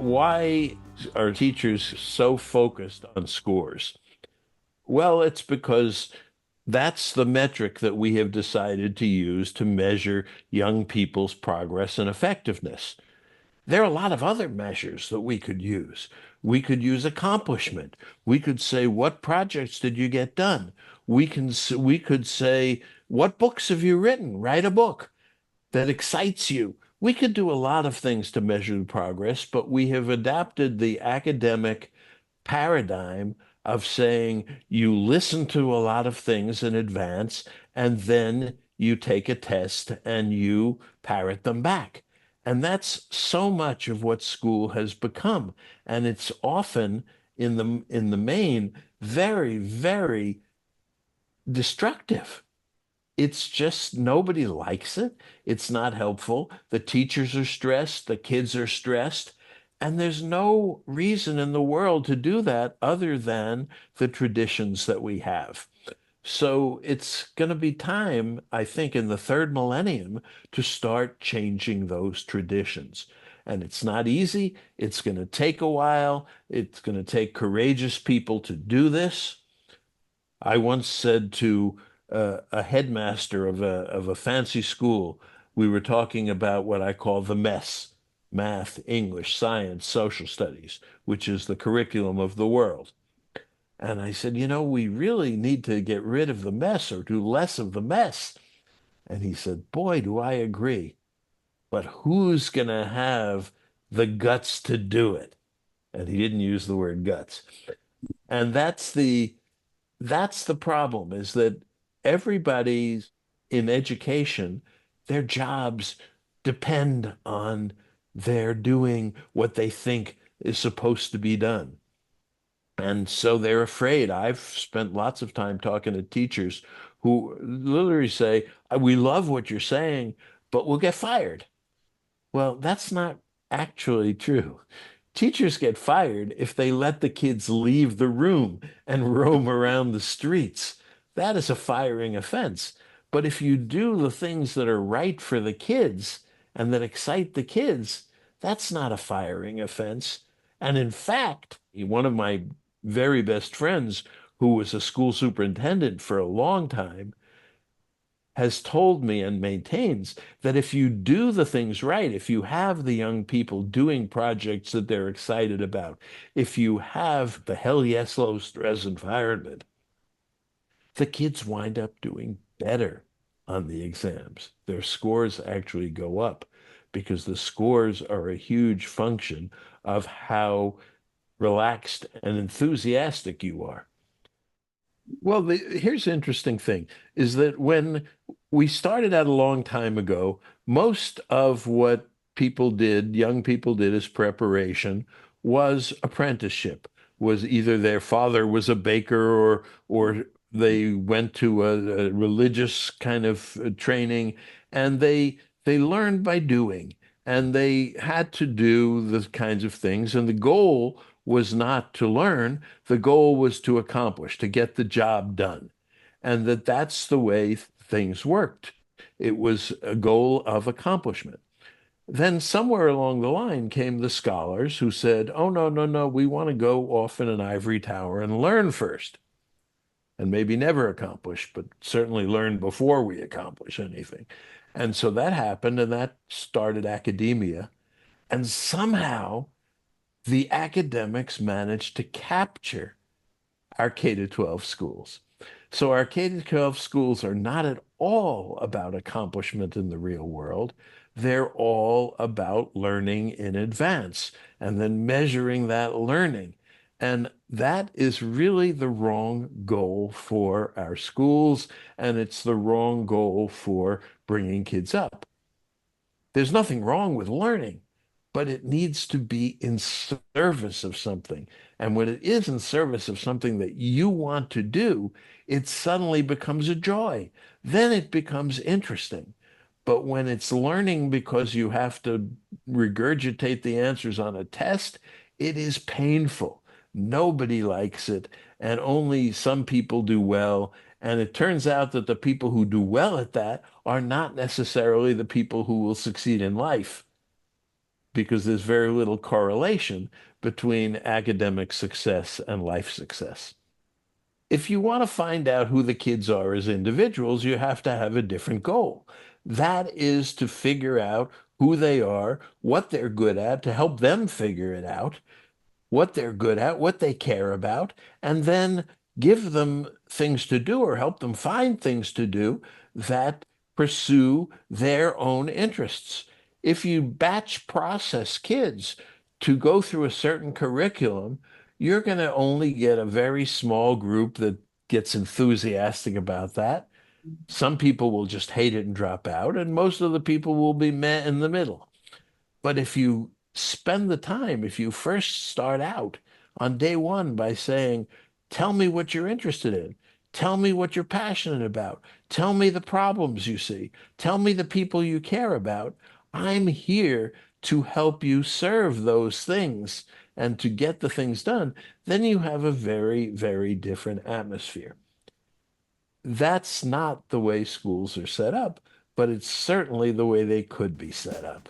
Why are teachers so focused on scores? Well, it's because that's the metric that we have decided to use to measure young people's progress and effectiveness. There are a lot of other measures that we could use. We could use accomplishment. We could say, what projects did you get done? We could say, what books have you written? Write a book that excites you. We could do a lot of things to measure the progress, but we have adapted the academic paradigm of saying you listen to a lot of things in advance and then you take a test and you parrot them back. And that's so much of what school has become. And it's often in the main very, very destructive. It's just nobody likes it. It's not helpful. The teachers are stressed, the kids are stressed, and there's no reason in the world to do that other than the traditions that we have. So it's going to be time, I think, in the third millennium to start changing those traditions. And it's not easy. It's going to take a while. It's going to take courageous people to do this. I once said to a headmaster of a fancy school, we were talking about what I call the mess, math, English, science, social studies, which is the curriculum of the world. And I said, we really need to get rid of the mess or do less of the mess. And he said, boy, do I agree. But who's going to have the guts to do it? And he didn't use the word guts. And that's the problem is that everybody's in education, their jobs depend on their doing what they think is supposed to be done. And so they're afraid. I've spent lots of time talking to teachers who literally say, we love what you're saying, but we'll get fired. Well, that's not actually true. Teachers get fired if they let the kids leave the room and roam around the streets. That is a firing offense. But if you do the things that are right for the kids and that excite the kids, that's not a firing offense. And in fact, one of my very best friends, who was a school superintendent for a long time, has told me and maintains that if you do the things right, if you have the young people doing projects that they're excited about, if you have the hell yes, low stress environment, the kids wind up doing better on the exams. Their scores actually go up because the scores are a huge function of how relaxed and enthusiastic you are. Well, here's the interesting thing is that when we started out a long time ago, most of what people did, young people did as preparation was apprenticeship, was either their father was a baker or they went to a religious kind of training and they learned by doing and they had to do the kinds of things and the goal was not to learn, the goal was to accomplish, to get the job done. And that's the way things worked. It was a goal of accomplishment. Then somewhere along the line came the scholars who said, oh, no, no, no, we want to go off in an ivory tower and learn first, and maybe never accomplish, but certainly learn before we accomplish anything. And so that happened, and that started academia. And somehow the academics managed to capture our K to 12 schools. So our K to 12 schools are not at all about accomplishment in the real world. They're all about learning in advance and then measuring that learning. And that is really the wrong goal for our schools, and it's the wrong goal for bringing kids up. There's nothing wrong with learning, but it needs to be in service of something. And when it is in service of something that you want to do, it suddenly becomes a joy. Then it becomes interesting. But when it's learning because you have to regurgitate the answers on a test, it is painful. Nobody likes it, and only some people do well. And it turns out that the people who do well at that are not necessarily the people who will succeed in life. because there's very little correlation between academic success and life success. If you want to find out who the kids are as individuals, you have to have a different goal. That is to figure out who they are, what they're good at, to help them figure it out, what they're good at, what they care about, and then give them things to do or help them find things to do that pursue their own interests. If you batch process kids to go through a certain curriculum, you're going to only get a very small group that gets enthusiastic about that. Some people will just hate it and drop out, and most of the people will be met in the middle. But if you spend the time, if you first start out on day one by saying, tell me what you're interested in, tell me what you're passionate about, tell me the problems you see, tell me the people you care about, I'm here to help you serve those things and to get the things done, then you have a very, very different atmosphere. That's not the way schools are set up, but it's certainly the way they could be set up.